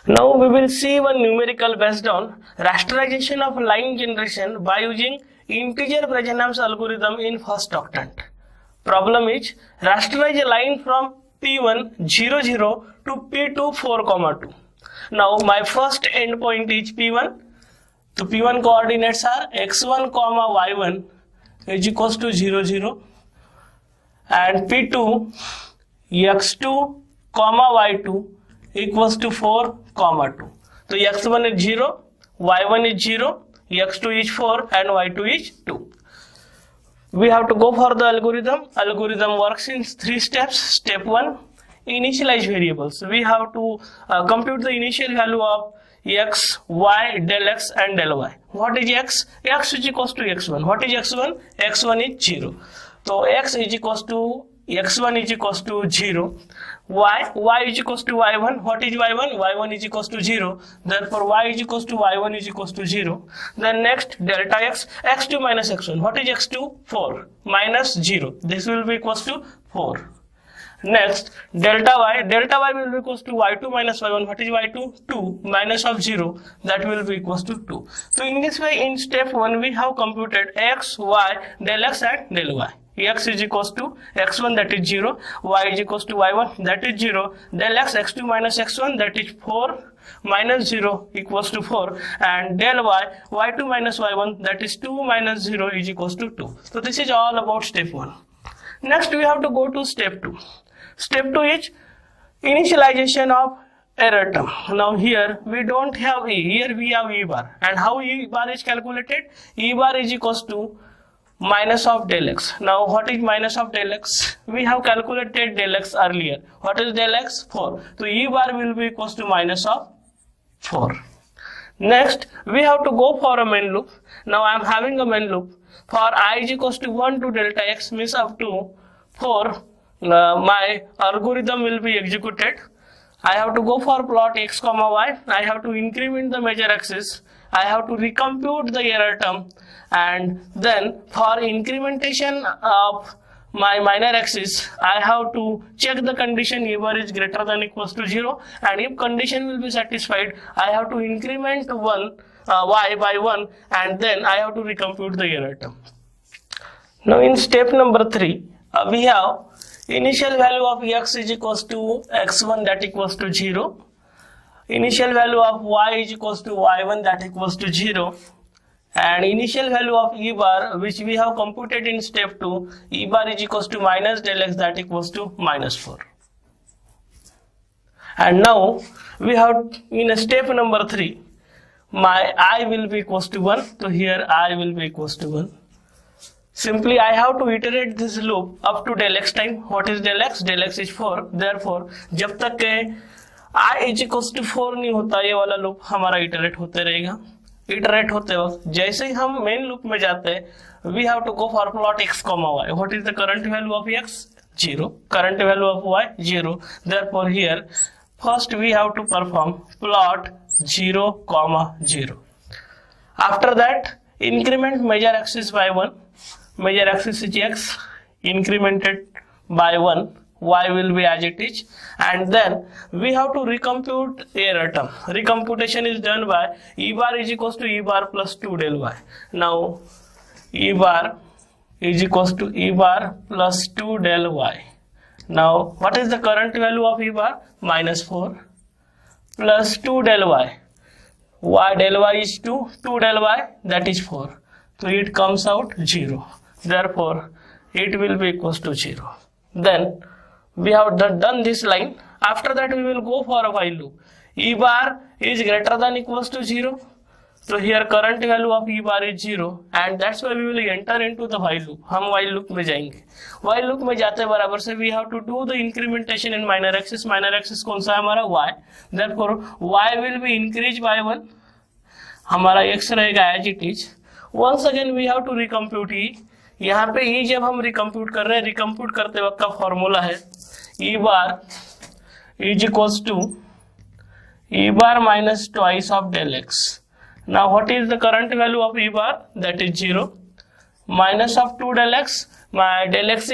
Now we will see one numerical based on rasterization of line generation by using integer Bresenham's algorithm in first octant. Problem is rasterize a line from P1 0 0 to P2 4 2. Now my first endpoint is P1. So P1 coordinates are x1 comma y1 is equals to 0 0 and P2 x2 comma y2 equals to 4 2. So x1 is 0, y1 is 0, x2 is 4 and y2 is 2. We have to go for the algorithm. Algorithm works in 3 steps. Step 1, initialize variables. We have to compute the initial value of x, y, del x and del y. What is x? X is equals to x1. What is x1? x1 is 0. So x is equals to x1 is equals to 0. Y is equals to y1. What is y1? y1 is equals to 0. Therefore y is equals to y1 is equals to 0. Then next delta x, x2 minus x1. What is x2? 4 minus 0. This will be equals to 4. Next delta y will be equals to y2 minus y1. What is y2? 2 minus of 0. That will be equals to 2. So in this way, in step 1 we have computed x, y, del x and del y. X is equals to x1, that is 0, y is equals to y1, that is 0, del x, x2 minus x1, that is 4 minus 0 equals to 4, and del y, y2 minus y1, that is 2 minus 0 is equals to 2. So this is all about step 1. Next we have to go to step 2. Step 2 is initialization of error term. Now here we don't have e, here we have e bar. And how e bar is calculated? E bar is equals to minus of del x. Now what is minus of del x? We have calculated del x earlier. What is del x? 4. So e bar will be equals to minus of 4. Next we have to go for a main loop. Now I am having a main loop. For I is equals to 1 to delta x means up to 4, my algorithm will be executed. I have to go for plot x comma y. I have to increment the major axis. I have to recompute the error term, and then for incrementation of my minor axis, I have to check the condition e bar is greater than equals to 0, and if condition will be satisfied, I have to increment y by 1, and then I have to recompute the error term. Now in step number 3, we have initial value of x is equals to x1, that equals to 0. Initial value of y is equals to y1, that equals to 0, and initial value of e bar, which we have computed in step 2, e bar is equals to minus del x, that equals to minus 4. And now we have in step number 3, my I will be equals to 1. So here I will be equals to 1. Simply I have to iterate this loop up to del x time. What is del x? Del x is 4. Therefore जब तक के I is equals to 4 नहीं होता, ये वाला loop हमारा iterate होते रहेगा. इटरेट होते वक्त जैसे ही हम मेन लूप में जाते हैं, we have to go for plot x comma y. What is the current value of x? 0. Current value of y? 0. Therefore here first we have to perform plot 0 comma 0. After that increment major axis by 1. Major axis is x, incremented by 1. Y will be as it is, and then we have to recompute error term. Recomputation is done by e bar is equals to e bar plus 2 del y. Now e bar is equals to e bar plus 2 del y. Now what is the current value of e bar? Minus 4 plus 2 del y. Y del y is 2, 2 del y, that is 4. So it comes out 0. Therefore it will be equals to 0. Then we have done this line. After that we will go for a while loop. E bar is greater than equals to 0. So here current value of e bar is 0, and that's why we will enter into the while loop. हम while loop में जाएंगे. While loop में जाते बराबर से we have to do the incrementation in minor axis. Minor axis कौन सा है हमारा? Y. Therefore y will be increased by 1. हमारा x रहेगा as it is. Once again we have to recompute e. यहाँ पे e जब हम recompute कर रहे हैं, recompute करते वक्त का फॉर्मूला है e bar is equals to e bar minus twice of del x. Now what is the current value of e bar? That is 0. Minus of 2 del x. My del x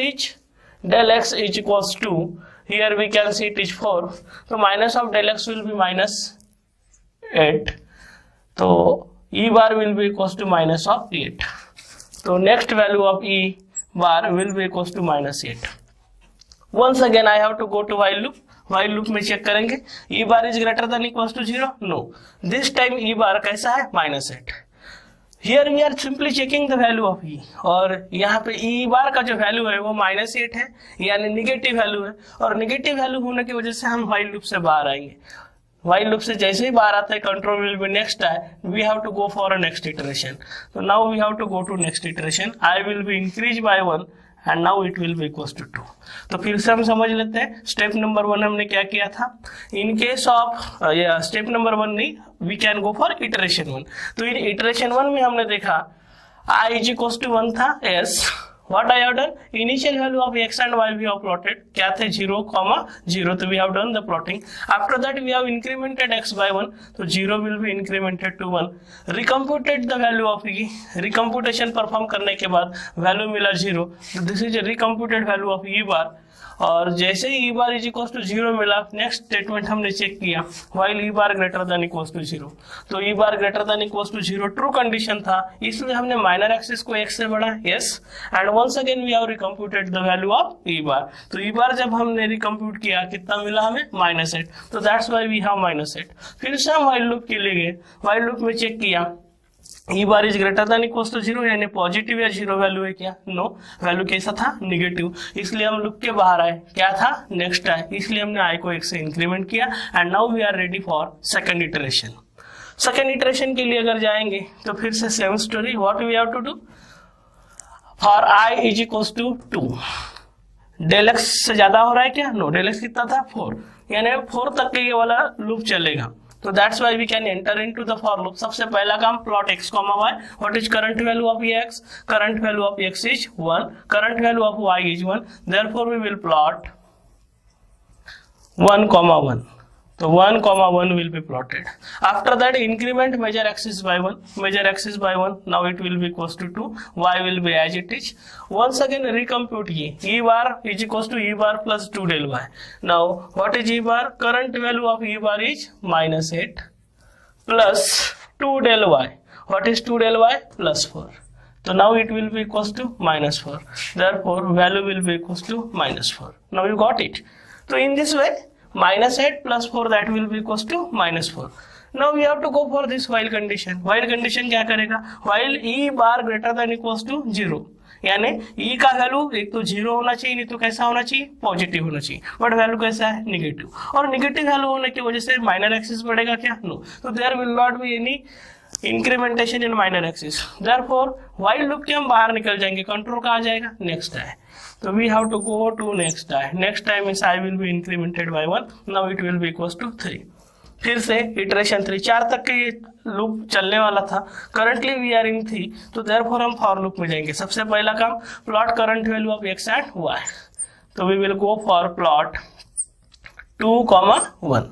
is equals to, here we can see it is 4. So minus of del x will be minus 8, तो e bar will be equals to minus of 8. तो next value of e bar will be equals to minus 8. Once again I have to go to while loop. While loop में check करेंगे e bar is greater than equals to 0. No, this time e bar कैसा है, minus 8. Here we are simply checking the value of e, और यहाँ पे ई बार का जो value है वो माइनस 8 है, यानी निगेटिव वैल्यू है, और निगेटिव वैल्यू होने की वजह से हम व्हाइल लूप से बाहर आएंगे. व्हाइल लूप से जैसे ही बाहर आता है कंट्रोल विल बी नेक्स्ट है, we have to go for a next iteration. तो now we have to go to next iteration. I will be increase by 1 and now it will be equals to 2. तो फिर से हम समझ लेते हैं step number 1 हमने क्या किया था. In case of step number 1 नहीं, we can go for iteration 1. तो इन इटरेशन 1 में हमने देखा i इज इक्वल्स टू 1 था. yes, what I have done, initial value of x and y we have plotted. क्या थे, 0, 0. तो we have done the plotting. After that we have incremented x by 1. तो 0 will be incremented to 1. Recomputed the value of e. Recomputation perform करने के बाद value मिला 0. तो this is a recomputed value of e bar. और जैसे ही e bar is equal to 0 मिला, नेक्स्ट स्टेटमेंट हमने चेक किया while e bar greater than equal to 0. तो e bar greater than equal to 0 true condition था, इसलिए हमने माइनर एक्सिस को x से बढ़ा. Yes, and once again we have recomputed the value of e bar. तो e बार जब हमने रिकम्प्यूट किया कितना मिला हमें, माइनस 8. तो that's why we have minus 8. फिर से हम व्हाइल लूप के लिए गए. व्हाइल लूप में चेक किया e bar is greater than equals to 0, यानी पॉजिटिव या 0 वैल्यू है क्या, नो, वैल्यू कैसा था, निगेटिव. इसलिए हम लूप के बाहर आए, क्या था, नेक्स्ट आए, इसलिए हमने आई को 1 से इंक्रीमेंट किया. And now we are ready for second iteration. Second iteration के लिए अगर जाएंगे तो फिर से same story. What we have to do, for i is equals to 2. Del x से ज्यादा हो रहा है क्या, नो. डेल एक्स कितना था, 4, यानी 4 तक के ये वाला लूप चलेगा. तो that's why we can enter into the for loop. सबसे पहला काम, plot x, y. What is current value of x? Current value of x is 1, current value of y is 1. Therefore we will plot 1, 1. तो 1, 1 will be plotted. After that, increment major axis by 1. Major axis by 1. Now it will be equals to 2. Y will be as it is. Once again, recompute ye. E bar is equals to E bar plus 2 del Y. Now, what is E bar? Current value of E bar is minus 8 plus 2 del Y. What is 2 del Y? Plus 4. So now it will be equals to minus 4. Therefore, value will be equals to minus 4. Now you got it. So in this way, minus 8 plus 4 that will be equals to minus 4. Now we have to go for this while condition. While condition क्या करेगा, while e bar greater than equals to 0, यानी e का value एक तो 0 होना चाहिए, नहीं तो कैसा होना चाहिए, पॉजिटिव होना चाहिए. बट वैल्यू कैसा है, निगेटिव. और निगेटिव वैल्यू होने की वजह से माइनर एक्सिस बढ़ेगा क्या, नो. तो there will not be any incrementation in minor axis. Therefore while loop के हम बाहर निकल जाएंगे. कंट्रोल कहाँ जाएगा, नेक्स्ट है. So we have to go to next time. Next time is I will be incremented by 1. Now it will be equals to 3. फिर से इटरेशन 3, 4 तक के लूप चलने वाला था. करंटली वी आर इन 3, तो देयरफॉर हम फॉर लूप में जाएंगे. सबसे पहला काम, plot current value of x and y. तो we will go for plot 2, 1.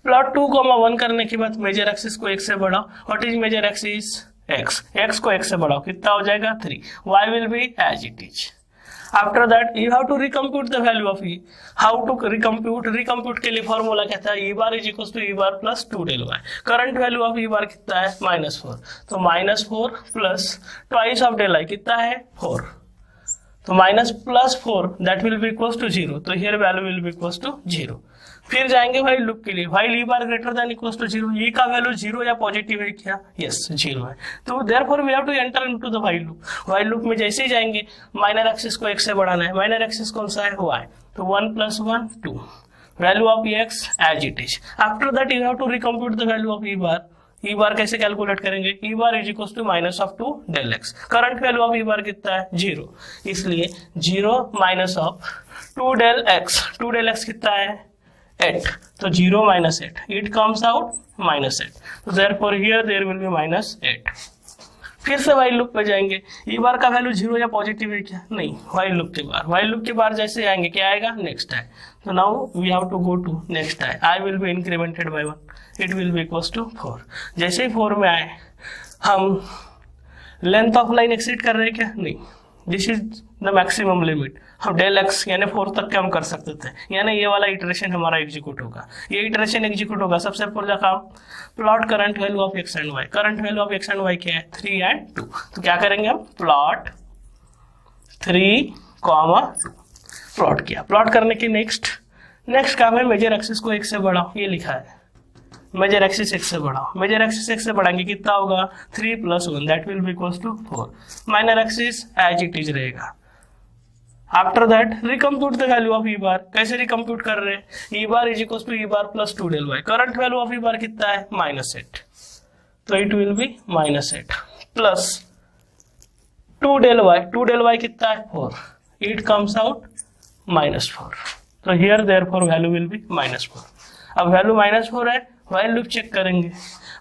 Plot 2, 1 करने के बाद मेजर एक्सिस को 1 से बढ़ाओ. What is major axis, x को 1 से बढ़ाओ, कितना हो जाएगा, 3. y will be as it is. After that, you have to recompute the value of e. How to recompute? Recompute के लिए फॉर्मूला क्या था, e bar is equals to e bar plus 2 del y. Current value of e bar कितना है, minus 4. तो minus 4 plus twice of del y कितना है, 4. तो minus plus 4 that will be equals to 0. तो here value will be equals to 0. फिर जाएंगे while loop के लिए. While e bar greater than equals to 0. E का वैल्यू 0 या पॉजिटिव है क्या, यस, 0 है. तो therefore we have to enter into the while loop. While loop में जैसे ही जाएंगे, माइनर एक्सिस को 1 से बढ़ाना है. माइनर एक्सिस कौन सा है, y. तो 1 plus 1, 2. Value of x as it is. After that you have to recompute the value of e bar. E bar कैसे कैलकुलेट करेंगे, e bar is equals to minus of 2 del x. Current value of e bar कितना है, 0. इसलिए 0 minus of 2 del x. 2 del x कितना है, 8. तो 0 minus 8, it comes out minus 8. So therefore here there will be minus 8. फिर से while loop पे जाएंगे. ई बार का वैल्यू 0 या पॉजिटिव है क्या, नहीं. व्हाइल लूप के बाहर, व्हाइल लूप के बाहर जैसे आएंगे क्या आएगा, नेक्स्ट है. तो now we have to go to next है. I will be incremented by 1. It will be equals to 4. जैसे ही 4 में आए, हम लेंथ ऑफ लाइन एक्सीड कर रहे हैं क्या, नहीं. This is the maximum limit. हम डेल एक्स यानी 4 तक के हम कर सकते थे, यानी ये वाला इटरेशन हमारा एग्जीक्यूट होगा। ये इटरेशन एग्जीक्यूट होगा, सबसे पहले काम plot current value of x and y. Current value of x and y क्या है 3 एंड 2। तो क्या करेंगे हम प्लॉट 3, 2 प्लॉट किया। प्लॉट करने की नेक्स्ट काम है मेजर एक्सिस को 1 से बढ़ाओ, ये लिखा है मेजर एक्सिस 1 से बढ़ाओ। मेजर एक्सिस 1 से बढ़ाएंगे कितना होगा 3 + 1 that will be equals to 4। Minor axis as it is रहेगा। After that recompute the value of e bar. कैसे रिकम्प्यूट कर रहे हैं, e bar is equals to e bar plus 2 del y। Current value of e bar कितना है -8, तो it will be -8 plus 2 del y। 2 del y कितना है 4, it comes out -4। तो here therefore value will be -4। अब value -4 है, while loop check करेंगे।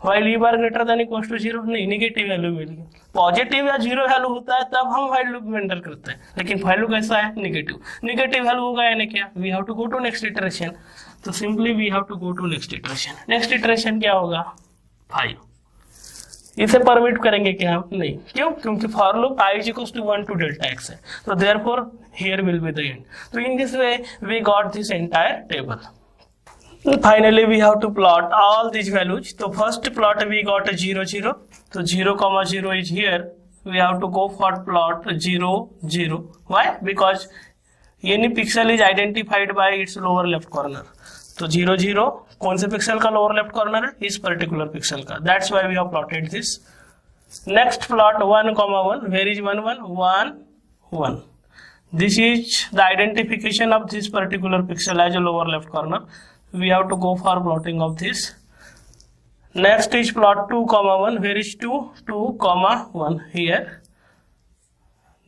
While e bar greater than equals to 0, नहीं नेगेटिव वैल्यू मिल गई। पॉजिटिव या 0 वैल्यू होता है तब हम व्हाइल लूप में एंटर करते हैं, लेकिन वैल्यू कैसा है नेगेटिव। नेगेटिव वैल्यू होगा यानी क्या, we have to go to next iteration. तो simply we have to go to next iteration. Next iteration क्या होगा 5। इसे परमिट करेंगे क्या हम, नहीं। क्यों, क्योंकि for loop i is equals to 1 to delta x है, तो therefore here will be the end। तो in this way we got this entire table। Finally we have to plot all these values। तो first plot we got 0 0, तो 0, 0 is here। we have to go for plot 0 0। why, because any pixel is identified by its lower left corner। तो 0 0 कौन से pixel का lower left corner है, इस particular pixel का, that's why we have plotted this. Next plot 1, 1, where is 1 1 1 1। This is the identification of this particular pixel as a lower left corner. We have to go for plotting of this. Next is plot 2, 1, where is 2 2, 1 here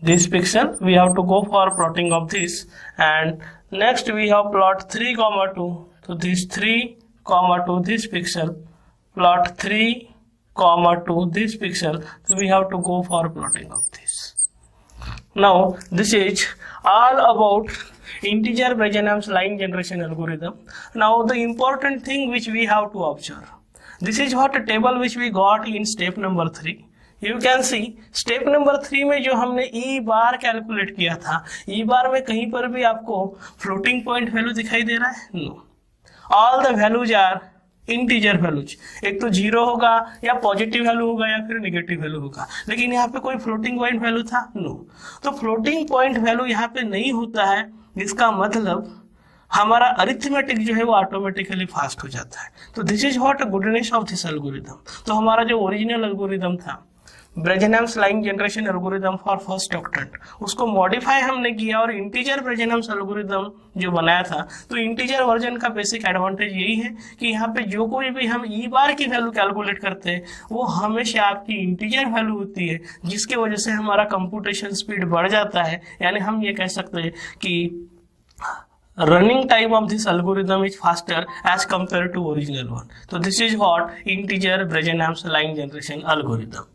this pixel। we have to go for plotting of this। and next we have plot 3, 2, so this 3, 2 this pixel, plot 3, 2 this pixel, so we have to go for plotting of this। now this is all about integer Bresenham's line generation algorithm। now the important thing which we have to observe, this is what a table which we got in step number 3। You can see step number 3 में जो हमने ई बार calculate किया था, ई बार में कहीं पर भी आपको फ्लोटिंग पॉइंट वैल्यू दिखाई दे रहा है, no. All the values are integer values. एक तो 0 होगा या पॉजिटिव वैल्यू होगा या फिर नेगेटिव वैल्यू होगा, लेकिन यहाँ पे कोई फ्लोटिंग पॉइंट वैल्यू था, नो। तो फ्लोटिंग पॉइंट वैल्यू यहाँ पे नहीं होता है, जिसका मतलब हमारा अरिथमेटिक जो है वो ऑटोमेटिकली फास्ट हो जाता है। तो this is what goodness of this algorithm. तो हमारा जो ओरिजिनल एल्गोरिथम था Bresenham's line generation algorithm for first octant, उसको मॉडिफाई हमने किया और इंटीजर ब्रेजेनहम्स एल्गोरिथम जो बनाया था। तो इंटीजर वर्जन का बेसिक एडवांटेज यही है कि यहाँ पे जो कोई भी हम ई बार की वैल्यू कैलकुलेट करते हैं वो हमेशा आपकी इंटीजर वैल्यू होती है, जिसकी वजह से हमारा कंप्यूटेशन स्पीड बढ़ जाता है। यानी हम ये कह सकते हैं कि running time of this algorithm is faster as compared to original one। So this is what integer Bresenham's line generation algorithm।